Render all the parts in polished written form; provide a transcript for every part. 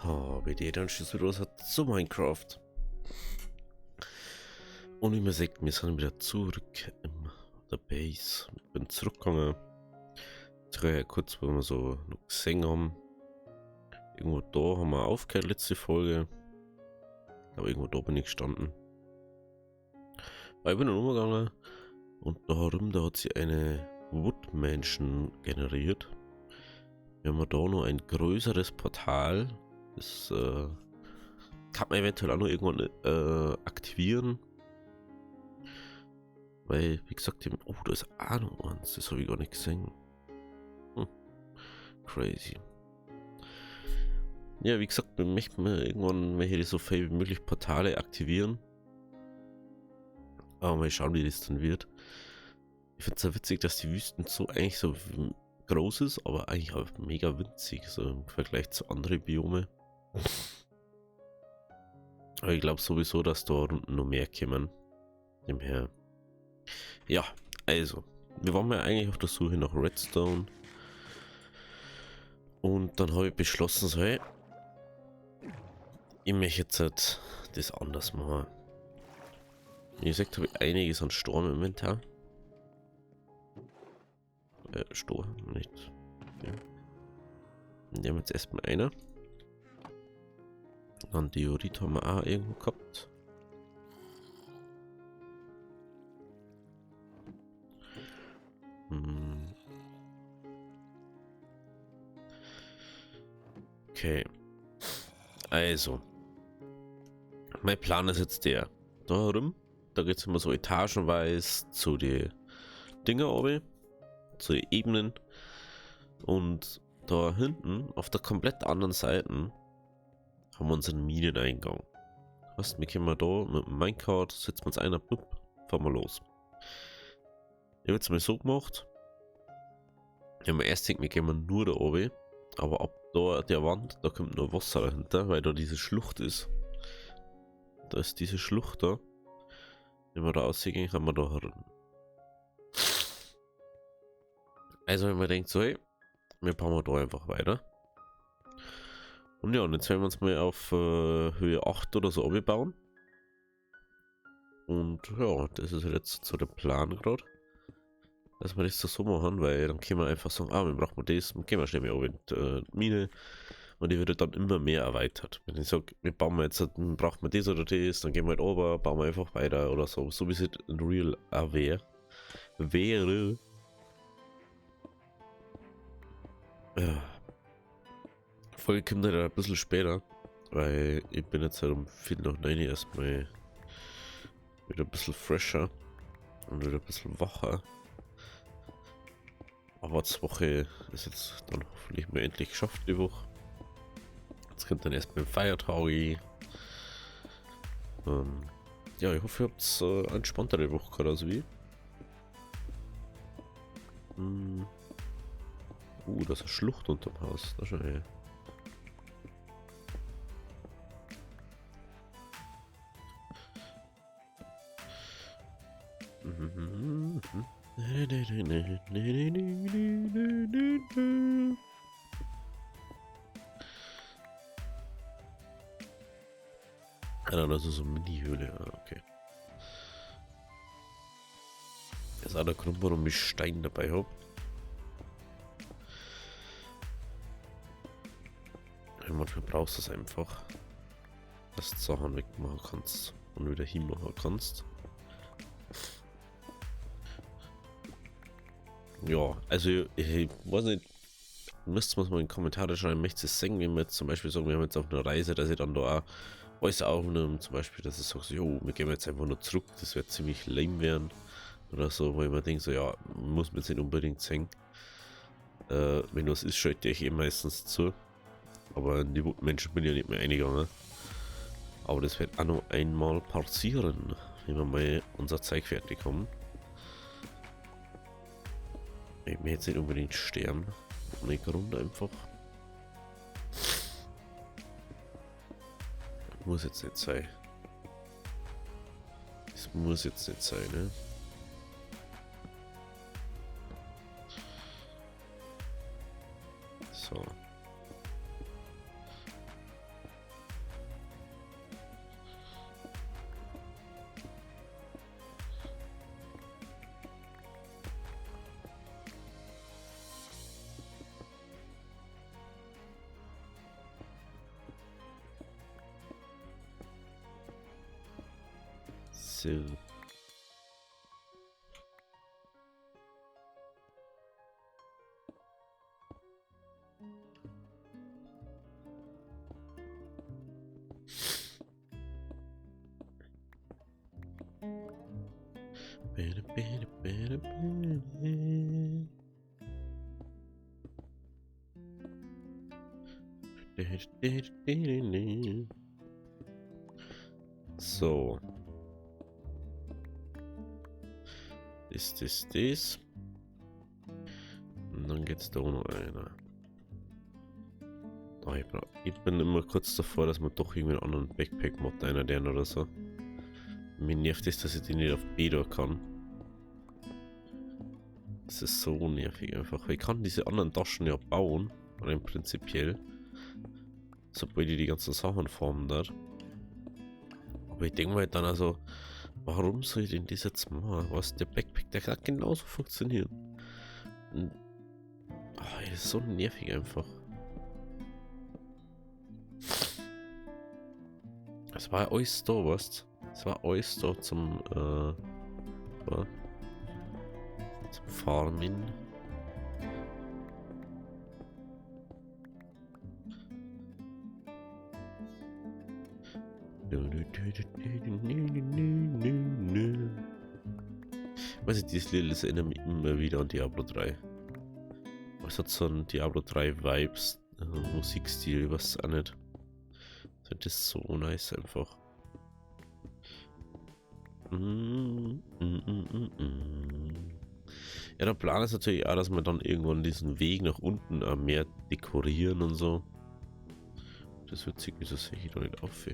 Oh, BD, dann schießt wieder was zu Minecraft. Und wie man sagt, wir sind wieder zurück in der Base. Ich bin zurückgegangen. Jetzt kann ich ja kurz, wo wir so noch gesehen haben. Irgendwo da haben wir aufgehört, letzte Folge. Aber irgendwo da bin ich gestanden. Aber ich bin dann umgegangen und da herum, da hat sie eine Wood Mansion generiert. Wir haben da noch ein größeres Portal. Das kann man eventuell auch noch irgendwann aktivieren. Weil, wie gesagt, oh, da ist auch noch eins. Das habe ich gar nicht gesehen. Crazy. Ja, wie gesagt, wir möchten irgendwann welche so viel wie möglich Portale aktivieren. Aber mal schauen, wie das dann wird. Ich finde es ja witzig, dass die Wüstenzoo eigentlich so groß ist, aber eigentlich auch mega winzig, so im Vergleich zu anderen Biome. Aber ich glaube sowieso, dass da unten noch mehr kommen. Demher. Ja, also. Wir waren ja eigentlich auf der Suche nach Redstone. Und dann habe ich beschlossen, so, hey, ich möchte jetzt halt das anders machen. Wie gesagt, habe ich einiges an Sturm im Inventar. Sturm, nicht. Ja. Nehmen wir jetzt erstmal einer. Dann Diorit haben wir auch irgendwo gehabt. Okay. Also. Mein Plan ist jetzt der. Da herum. Da geht es immer so etagenweise zu den Dinger oben. Zu den Ebenen. Und da hinten, auf der komplett anderen Seite, haben wir unseren Mineneingang. Was? Wir können da mit dem Minecart, setzen wir uns einer, blub, fahren wir los. Ich habe jetzt mal so gemacht. Ich habe mir erst gedacht, wir gehen nur da oben. Aber ab da der Wand, da kommt nur Wasser dahinter, weil da diese Schlucht ist. Da ist diese Schlucht da. Wenn wir da aussehen, kann man da herin. Also wenn man denkt so, hey, wir bauen da einfach weiter. Und ja, und jetzt werden wir uns mal auf Höhe 8 oder so bauen. Und ja, das ist jetzt so der Plan gerade. Dass wir das so machen, weil dann können wir einfach sagen, ah, wir brauchen das, dann gehen wir schnell mehr in die Mine. Und die wird dann immer mehr erweitert. Wenn ich sage, wir bauen jetzt, dann braucht man das oder das, dann gehen wir halt runter, bauen wir einfach weiter oder so. So wie es in Real wäre. Ja. Folge kommt halt ein bisschen später, weil ich bin jetzt halt um 8:45 erstmal wieder ein bisschen fresher und wieder ein bisschen wacher. Aber die Woche ist jetzt dann hoffentlich mal endlich geschafft, die Woche. Jetzt kommt dann erstmal Feiertag. Ja, ich hoffe, ihr habt eine entspanntere Woche gehabt als wie. Das ist eine Schlucht unterm Haus. Das ist schon her. Ah, das ist so eine Mini-Höhle. Ah, okay. Das ist auch der Grund, warum ich Stein dabei habe. Manchmal brauchst du es einfach, dass du Sachen wegmachen kannst und wieder hinmachen kannst. Ja, also ich weiß nicht, müsst ihr mal in die Kommentare schreiben, möchtet ihr es singen, wenn wir jetzt zum Beispiel sagen, wir haben jetzt auf einer Reise, dass ich dann da auch alles aufnehme, zum Beispiel, dass ich sage, jo, wir gehen jetzt einfach nur zurück, das wird ziemlich lame werden oder so, weil man denkt so, ja, muss man jetzt nicht unbedingt singen. Wenn was ist, schalte ich meistens zu, aber die Menschen bin ja nicht mehr eingegangen. Aber das wird auch noch einmal passieren, wenn wir mal unser Zeug fertig haben. Ich will jetzt nicht unbedingt sterben. Ohne Grund einfach. Muss jetzt nicht sein. Das muss jetzt nicht sein, ne? So. So. So. Ist das? Und dann geht's da noch einer. Oh, ich bin immer kurz davor, dass man doch irgendwie einen anderen Backpack-Mod einladen oder so. Mir nervt es, dass ich den nicht auf B da kann. Das ist so nervig einfach. Ich kann diese anderen Taschen ja bauen, rein prinzipiell. Sobald ich die ganzen Sachen formen darf. Aber ich denke mal dann also, warum soll ich denn das jetzt machen? Was, der Backpack, der kann genauso funktionieren. Das ist so nervig einfach. Es war alles da, was? Es war alles da zum Farmen. Weiß ich, dieses Lied ist erinnert mich immer wieder an Diablo 3. Es hat so ein Diablo 3 Vibes, Musikstil, was auch nicht. Das ist so nice einfach. Ja, der Plan ist natürlich auch, dass wir dann irgendwann diesen Weg nach unten mehr dekorieren und so. Das wird sich, wieso sehe ich doch nicht auf.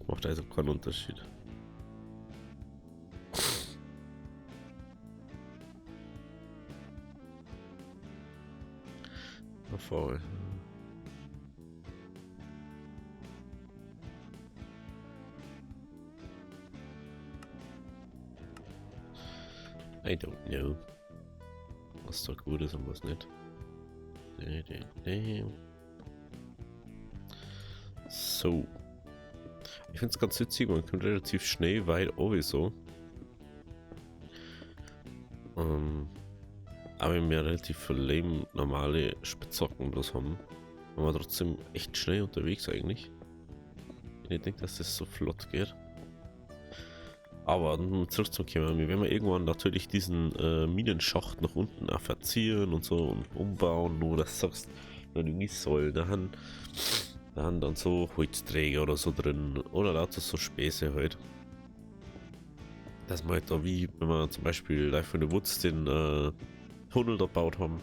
Macht also keinen Unterschied. Na voll. I don't know. Was da gut ist und was nicht. So. Ich finde es ganz witzig, man kommt relativ schnell weit oben so. Aber wenn wir relativ viel Leben normale Spitzhacken bloß haben, waren wir trotzdem echt schnell unterwegs eigentlich. Ich denke, dass das so flott geht. Aber zurück zum Thema, wir werden irgendwann natürlich diesen Minenschacht nach unten auch verzieren und so und umbauen, nur dass du sagst, wenn du nicht soll, da haben dann so Holzträger oder so drin oder lauter so Späße halt. Dass man halt da wie, wenn man zum Beispiel Life in the Woods den Tunnel da gebaut haben,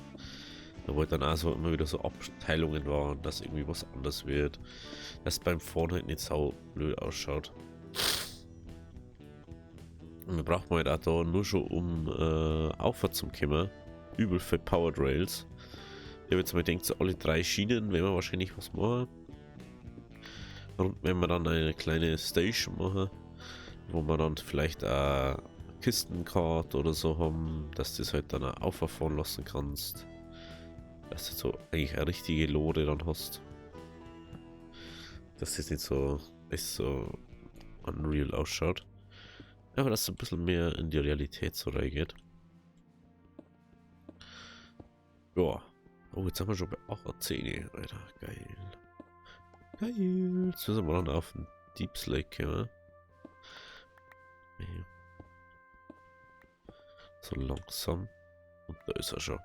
da wollte dann auch so immer wieder so Abteilungen waren, dass irgendwie was anders wird, dass beim Fahren halt nicht sau blöd ausschaut. Und da braucht man halt auch da nur schon um aufwärts zum Kommen übel für Powered Rails. Ich habe jetzt mal gedacht, so alle 3 Schienen werden wir wahrscheinlich was machen. Und wenn wir dann eine kleine Station machen, wo man dann vielleicht eine Kistenkarte oder so haben, dass du das halt dann auch auffahren lassen kannst. Dass du so eigentlich eine richtige Lore dann hast. Dass das nicht so unreal ausschaut. Aber dass es ein bisschen mehr in die Realität so reingeht. Ja. Oh, jetzt sind wir schon bei 18, Alter. Geil. Geil. Jetzt müssen wir dann auf den Deep Slake, ja. So langsam. Und da ist er schon.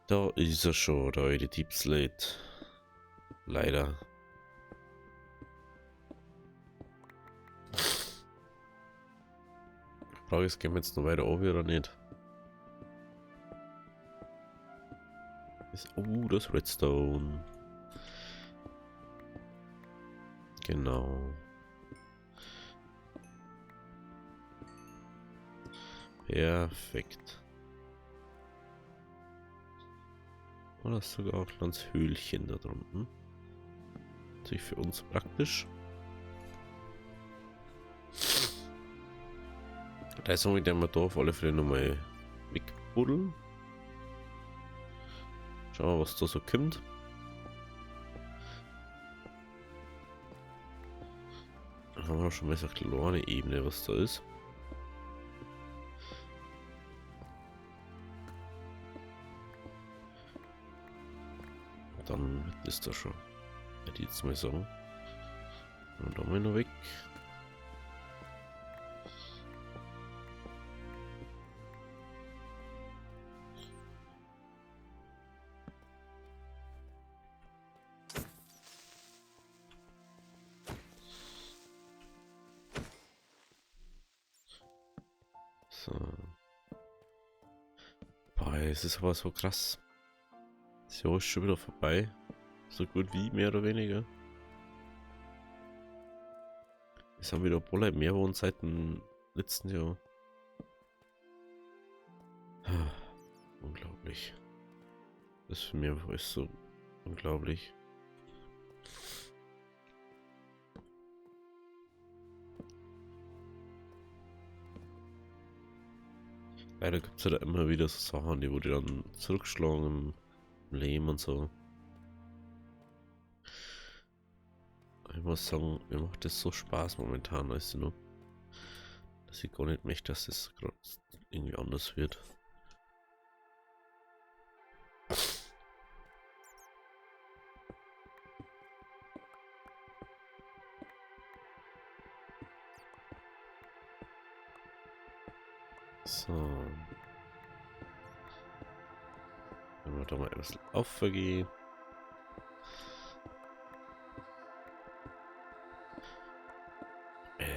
Da ist er schon, da die Deep Slate. Leider. Frage ist, gehen wir jetzt noch weiter oben oder nicht? Oh, das Redstone. Genau. Perfekt. Oder sogar ein kleines Höhlchen da drunten. Natürlich für uns praktisch. Da ist somit wir da auf alle Fälle nochmal wegbuddeln. Schauen wir, was da so kommt. Dann haben wir schon mal so eine kleine Ebene, was da ist. Dann ist das schon. Hätte ich jetzt mal sagen. Und da mal noch weg. So. Boah, es ist aber so krass. Das Jahr ist schon wieder vorbei. So gut wie, mehr oder weniger. Es haben wieder Bolle mehr wohnen seit dem letzten Jahr. Unglaublich. Das ist für mich einfach so unglaublich. Leider gibt es ja da immer wieder so Sachen, die wurde dann zurückgeschlagen im Leben und so. Ich muss sagen, mir macht das so Spaß momentan, weißt du nur, dass ich gar nicht möchte, dass das gerade irgendwie anders wird. So. Wenn wir da mal ein bisschen aufvergehen.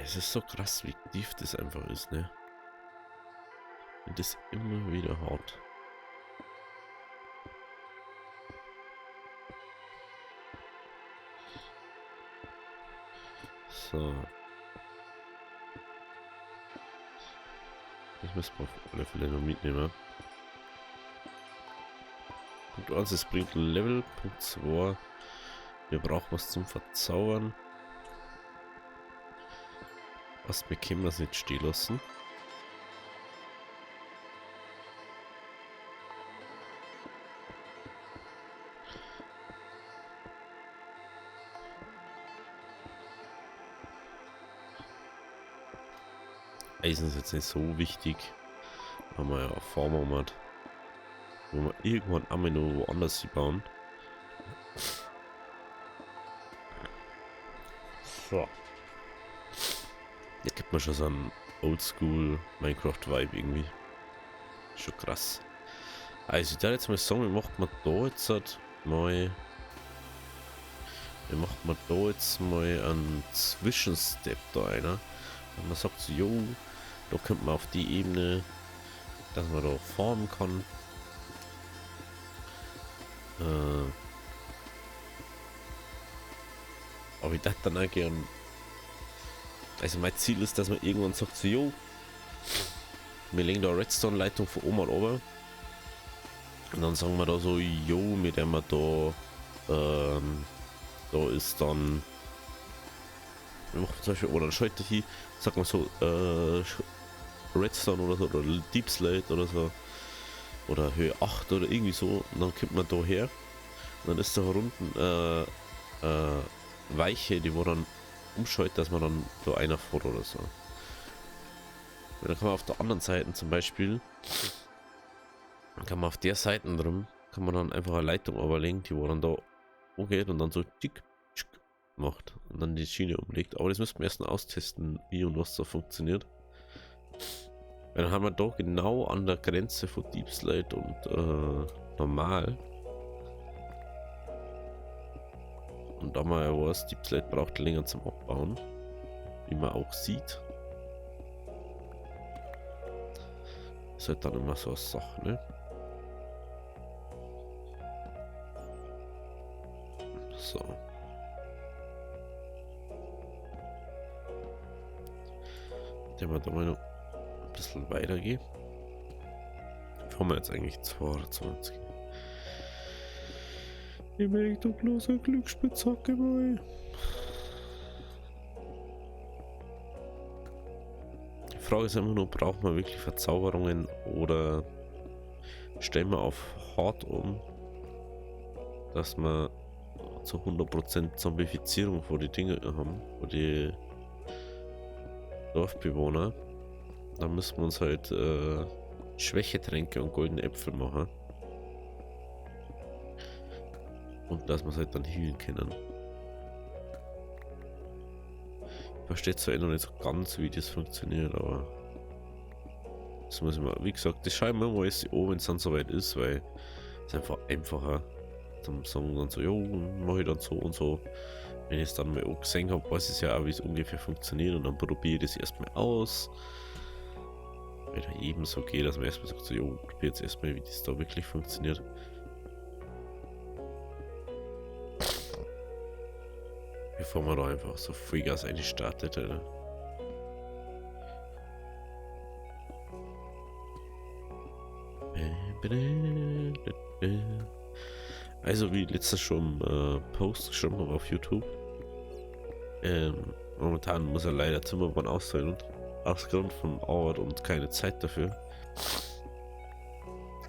Es ist so krass, wie tief das einfach ist, ne? Und das immer wieder hart. So. Ich muss mal auf alle Fälle noch mitnehmen. Punkt 1, es bringt ein Level. Punkt 2, wir brauchen was zum Verzaubern. Was, wir können das nicht stehen lassen. Eisen ist jetzt nicht so wichtig, weil man ja eine Farm hat, wo man irgendwann einmal noch woanders sie bauen. So. Hier gibt man schon so einen Oldschool Minecraft Vibe irgendwie. Schon krass. Also ich darf jetzt mal sagen, wir machen da jetzt mal. Wir machen da jetzt mal einen Zwischenstep da einer. Und man sagt so, jo, da kommt man auf die Ebene, dass man da farmen kann. Aber ich dachte dann auch gern. Also mein Ziel ist, dass man irgendwann sagt so, jo, wir legen da Redstone-Leitung von oben runter. Und dann sagen wir da so, jo, mit dem wir da, da ist dann, wir machen zum Beispiel, oder ein Schalter hier, sagen wir so, Redstone oder so, oder Deep Slate oder so, oder Höhe 8 oder irgendwie so, und dann kommt man da her, und dann ist da unten, Weiche, die wo dann umschaltet, dass man dann da einer fährt oder so. Und dann kann man auf der anderen Seite zum Beispiel, kann man auf der Seite drum, kann man dann einfach eine Leitung überlegen, die wo dann da umgeht und dann so tick, tschick macht und dann die Schiene umlegt. Aber das müssen wir erst mal austesten, wie und was da funktioniert. Weil dann haben wir da genau an der Grenze von Deep Slate und normal. Und da man ja weiß, Deep Slate braucht länger zum Abbauen, wie man auch sieht. Ist halt dann immer so eine Sache, ne? So. Wenn wir da mal noch ein bisschen weitergehen. Haben wir jetzt eigentlich 22. Ich möchte doch bloß ein Glücksspitzhacke mal. Die Frage ist immer nur, braucht man wirklich Verzauberungen oder stellen wir auf hart um, dass wir zu 100% Zombifizierung vor die Dinge haben, vor die Dorfbewohner. Dann müssen wir uns halt Schwächetränke und goldene Äpfel machen. Und dass wir es halt dann healen können. Ich verstehe zwar noch nicht so ganz, wie das funktioniert, aber das muss ich mal, wie gesagt, das schreiben wir mal jetzt wenn es dann soweit ist, weil es einfach einfacher zum sagen dann so, jo, mache ich dann so und so. Wenn ich es dann mal auch gesehen habe, weiß ich ja auch, wie es ungefähr funktioniert und dann probiere ich das erstmal aus. Weil da eben so geht, dass man erstmal sagt, so, jo, probiere jetzt erstmal, wie das da wirklich funktioniert. Bevor man da einfach so Vollgas einstartet, Alter. Also wie letztes schon Post geschrieben habe auf YouTube. Momentan muss er leider Zimmermann austeilen, aus Grund von Arbeit und keine Zeit dafür.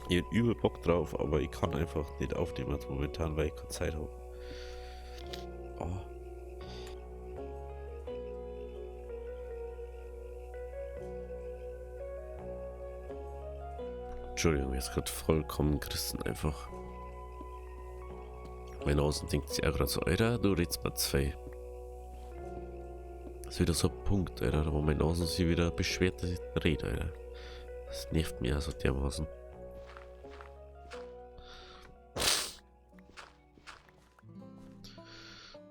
Ich hätte übel Bock drauf, aber ich kann einfach nicht aufnehmen momentan, weil ich keine Zeit habe. Oh. Entschuldigung, jetzt gerade vollkommen Christen einfach. Mein Außen denkt sich auch gerade so, Alter, du redest mal zwei. Das ist wieder so ein Punkt, Alter, wo mein Außen sich wieder beschwert, dass ich rede, Alter. Das nervt mich also dermaßen.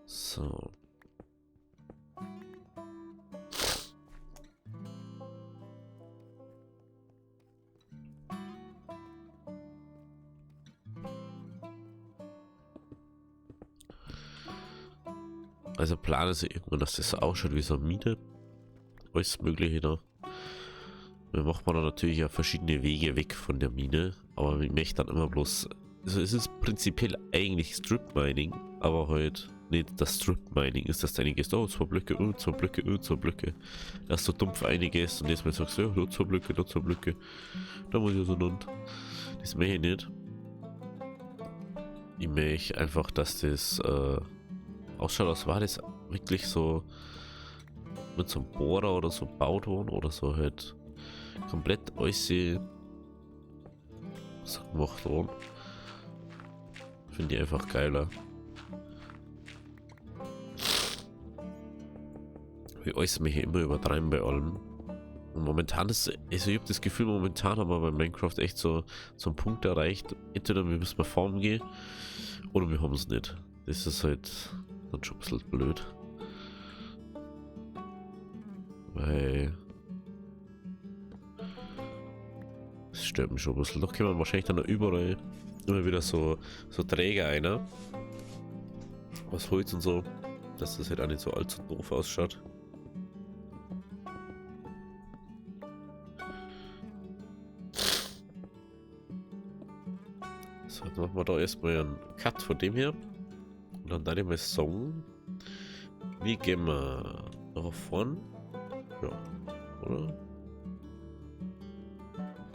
So. Also Plan ist ja irgendwann, dass das ausschaut wie so eine Mine. Alles mögliche da. Da macht man dann natürlich auch verschiedene Wege weg von der Mine. Aber ich möchte dann immer bloß... Also es ist prinzipiell eigentlich Strip Mining, aber halt nicht das Strip Mining ist, dass du einiges, oh, 2 Blöcke, oh, 2 Blöcke, oh, 2 Blöcke. Dass du dumpf einiges und jetzt mal sagst, ja, da 2 Blöcke, da 2 Blöcke. Da muss ich so und. Das möchte ich nicht. Ich möchte einfach, dass das ausschaut, als war das wirklich so mit so einem Bohrer oder so gebaut worden oder so halt komplett alles so gemacht worden. Finde ich einfach geiler. Wie alles mich immer übertreiben bei allem. Und momentan ist, also ich habe das Gefühl, momentan haben wir bei Minecraft echt so einen Punkt erreicht. Entweder wir müssen farmen gehen oder wir haben es nicht. Das ist halt dann schon ein bisschen blöd. Weil das stört mich schon ein bisschen. Doch können wir wahrscheinlich dann noch überall immer wieder so Träger einer. Was Holz und so. Dass das halt auch nicht so allzu doof ausschaut. So, dann machen wir da erstmal einen Cut von dem hier. Und dann da mal sagen, wie gehen wir darauf vorn? Ja, oder?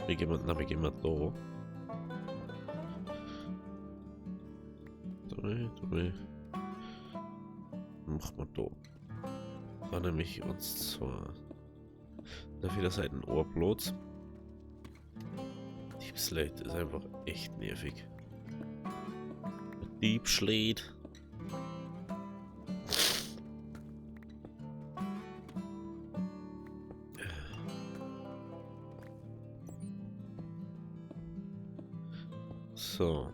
Wie gehen wir da? Machen wir da. Dann nämlich uns zwar dafür, dass halt ein Ohrplot. Deep Slate ist einfach echt nervig. Deep Slate. So.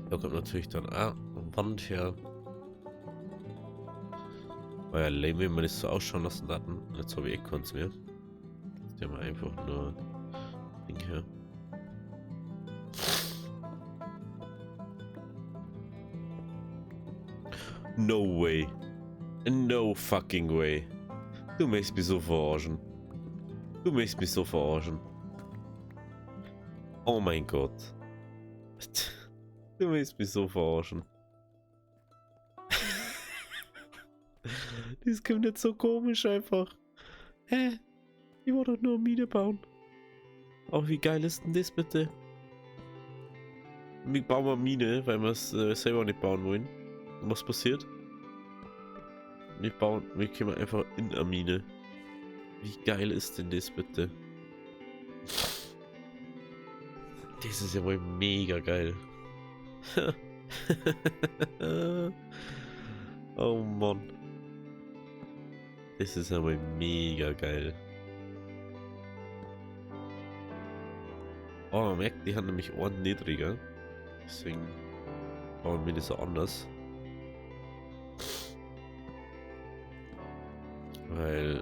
Da kommt natürlich dann eine Wand her. War ja lame, wenn man das so ausschauen lassen hatten. Jetzt habe ich eh keins mehr. Die haben einfach nur Ding her. No way. No fucking way. Du möchtest mich so verarschen. Du möchtest mich so verarschen. Oh mein Gott. Du möchtest mich so verarschen. Das kommt jetzt so komisch einfach. Hä? Ich wollte doch nur eine Mine bauen. Aber wie geil ist denn das bitte? Wir bauen eine Mine, weil wir es selber nicht bauen wollen. Und was passiert? Wir kommen einfach in eine Mine. Wie geil ist denn das bitte? Das ist ja wohl mega geil. Oh Mann. Das ist ja wohl mega geil. Oh, man merkt, die haben nämlich Ohren niedriger. Deswegen bauen wir das so anders. Weil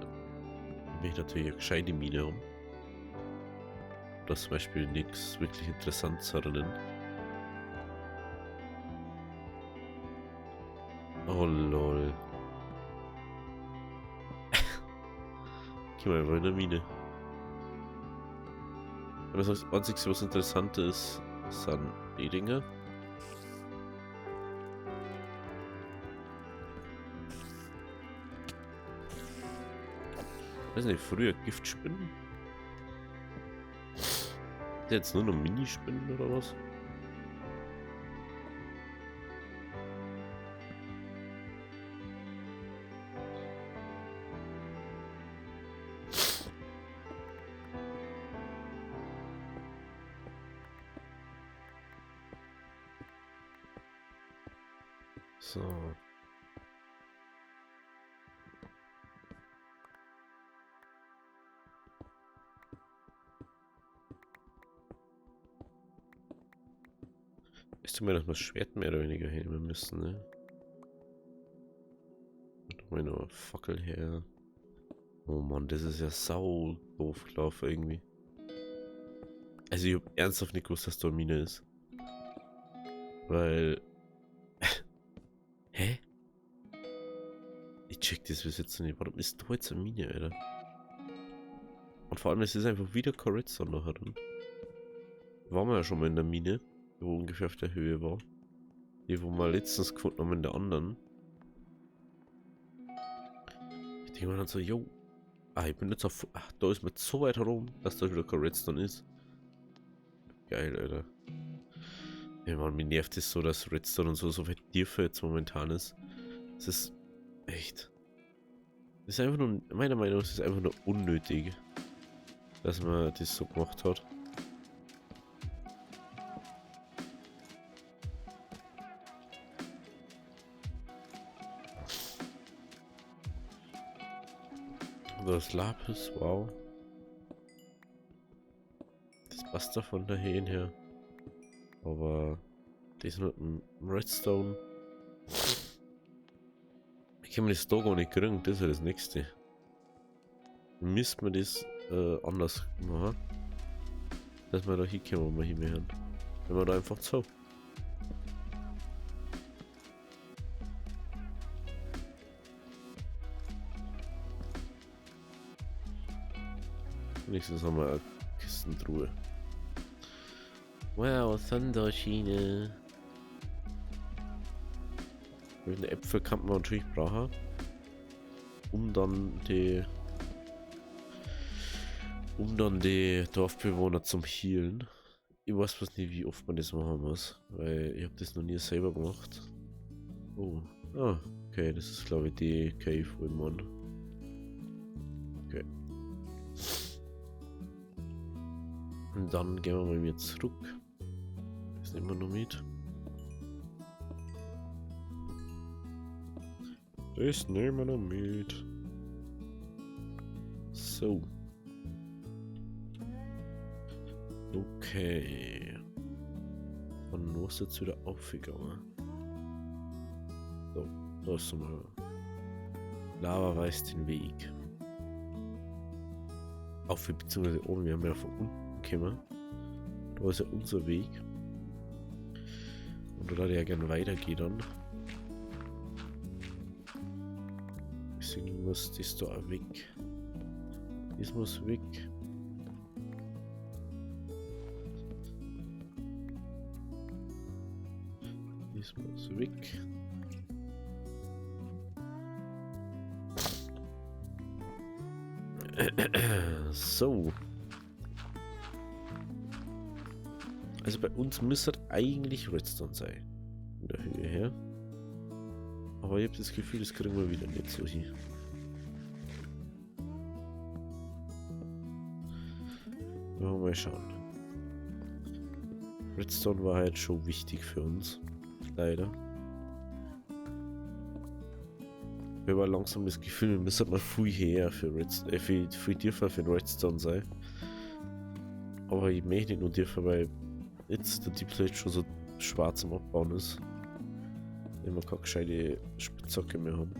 ich natürlich eine gescheite Mine haben. Das zum Beispiel nichts wirklich Interessantes erinnern. Oh lol. Geh mal einfach in der Mine. Und das Einzige, was interessant ist, sind die Dinge. Weiß nicht, früher Giftspinnen? Jetzt nur noch Minispinnen oder was? So. Ich tue mir noch mal Schwert mehr oder weniger nehmen müssen, ne? Da haben wir noch Fackel her. Oh Mann, das ist ja sau doof gelaufen irgendwie. Also ich hab ernsthaft nicht gewusst, dass da eine Mine ist. Weil... Hä? Ich check das bis jetzt nicht. Warum ist da jetzt eine Mine, Alter? Und vor allem, es ist einfach wieder kein Redstone nachher drin. Waren wir ja schon mal in der Mine, wo ungefähr auf der Höhe war. Die, wo wir letztens gefunden haben in der anderen. Ich denke mir dann so, yo. Ah, ich bin jetzt auf... Ach, da ist mir so weit herum, dass da wieder kein Redstone ist. Geil, Alter. Ja, man, mir nervt es so, dass Redstone und so weit tiefer jetzt momentan ist. Das ist echt... Das ist einfach nur... Meiner Meinung nach ist es einfach nur unnötig, dass man das so gemacht hat. Das Lapis, wow. Das passt da von dahin her. Aber das mit dem Redstone. Ich kann mir das da gar nicht kriegen, das ist ja das nächste. Müsste man das anders machen. Dass wir da hinkommen, wo wir hinmachen. Wenn wir da einfach so. Nächstes haben wir eine Kistentruhe. Wow, Thunderschiene. Welche Äpfel kann man natürlich brauchen, um dann die Dorfbewohner zum Healen. Ich weiß bloß nicht, wie oft man das machen muss, weil ich habe das noch nie selber gemacht. Oh, ah, okay, das ist glaube ich die Cave, wo ich meine. Okay. Und dann gehen wir mal wieder zurück. Das nehmen wir noch mit. Das nehmen wir noch mit. So. Okay. Und wo ist jetzt wieder aufgegangen? So, da ist mal. Lava weist den Weg. Auf beziehungsweise oben, wir haben ja von unten gekommen. Da ist ja unser Weg. Und da der ja gerne weitergeht dann. Deswegen muss das da auch weg. Das muss weg. Das muss weg. So. Also bei uns müsste eigentlich Redstone sein. In der Höhe her. Aber ich habe das Gefühl, das kriegen wir wieder nicht so hin. Mal schauen. Redstone war halt schon wichtig für uns. Leider. Ich habe langsam das Gefühl, wir müssen mal viel her für Redstone, viel tiefer für den Redstone sein. Aber ich möchte nicht nur tiefer, weil jetzt der Deep Plate schon so schwarz am Abbauen ist. Wenn wir keine gescheite Spitzhacke mehr haben.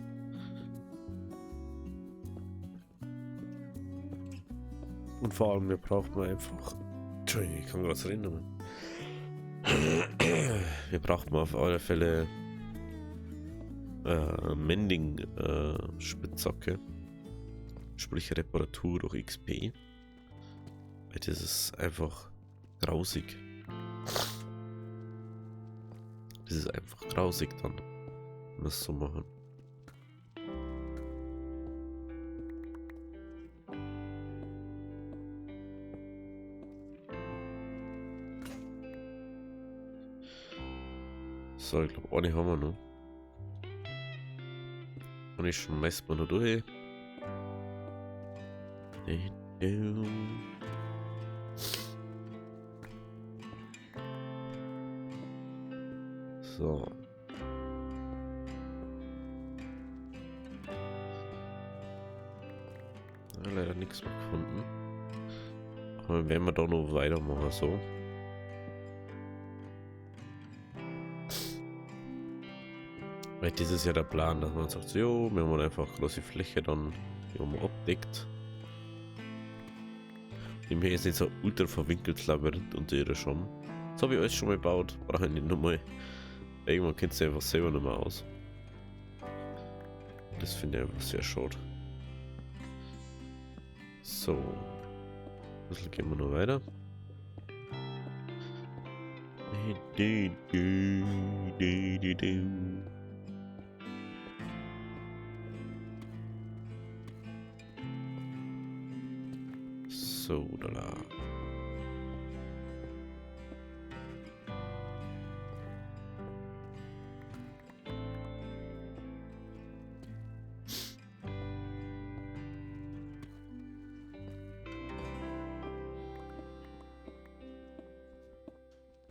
Und vor allem, wir brauchen einfach. Entschuldigung, ich kann gerade reden. Wir brauchen auf alle Fälle Mending Spitzhacke. Sprich Reparatur durch XP. Weil das ist einfach grausig. Das ist einfach grausig dann, wenn wir es so machen. So, ich glaube, eine haben wir noch. Und ich schmeiß mal noch durch. So. Ja, leider nichts mehr gefunden. Aber wenn wir da noch weitermachen, so. Weil das ist ja der Plan, dass man sagt, jo, wir haben einfach große Fläche dann abdeckt. Ich habe jetzt nicht so ultra verwinkeltes Labyrinth unter ihrer schon. Das habe ich alles schon mal gebaut, brauche ich nicht nochmal. Irgendwann kennt sie einfach selber nicht mehr aus. Das finde ich einfach sehr schade. So. Ein bisschen gehen wir noch weiter. So, da.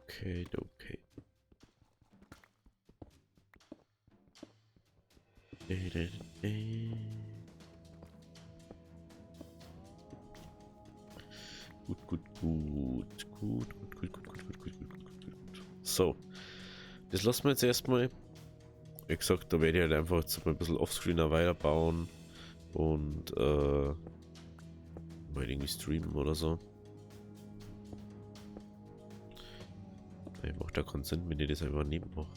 Okay, okay. Gut. So. Das lassen wir jetzt erstmal. Wie gesagt, da werde ich halt einfach jetzt mal ein bisschen offscreener weiterbauen. Und mal irgendwie streamen oder so. Macht da keinen Sinn, wenn ich das einfach neben mache.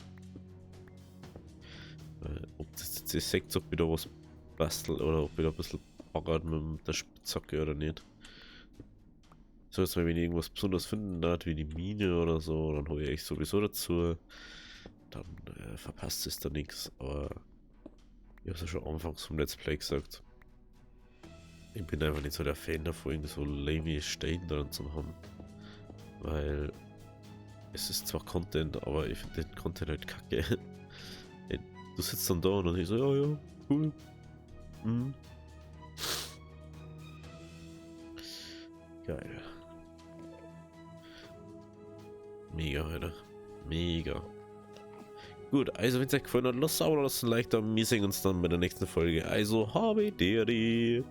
Ob das jetzt ist, sagt, ob ich da was bastel oder ob ich da ein bisschen baggert mit der Spitzhacke oder nicht. So, jetzt mal, wenn ich irgendwas besonders finden darf, wie die Mine oder so, dann hole ich euch sowieso dazu. Dann verpasst es da nichts. Aber ich habe es ja schon anfangs vom Let's Play gesagt. Ich bin einfach nicht so der Fan davon, irgendwie so lame Steine dran zu haben. Weil es ist zwar Content, aber ich finde den Content halt kacke. Du sitzt dann da und dann ich so, ja, cool. Geil. Mega, Alter. Mega. Gut, also wenn es euch gefallen hat, lasst es auch ein Like da. Wir sehen uns dann bei der nächsten Folge. Also, habe Deri.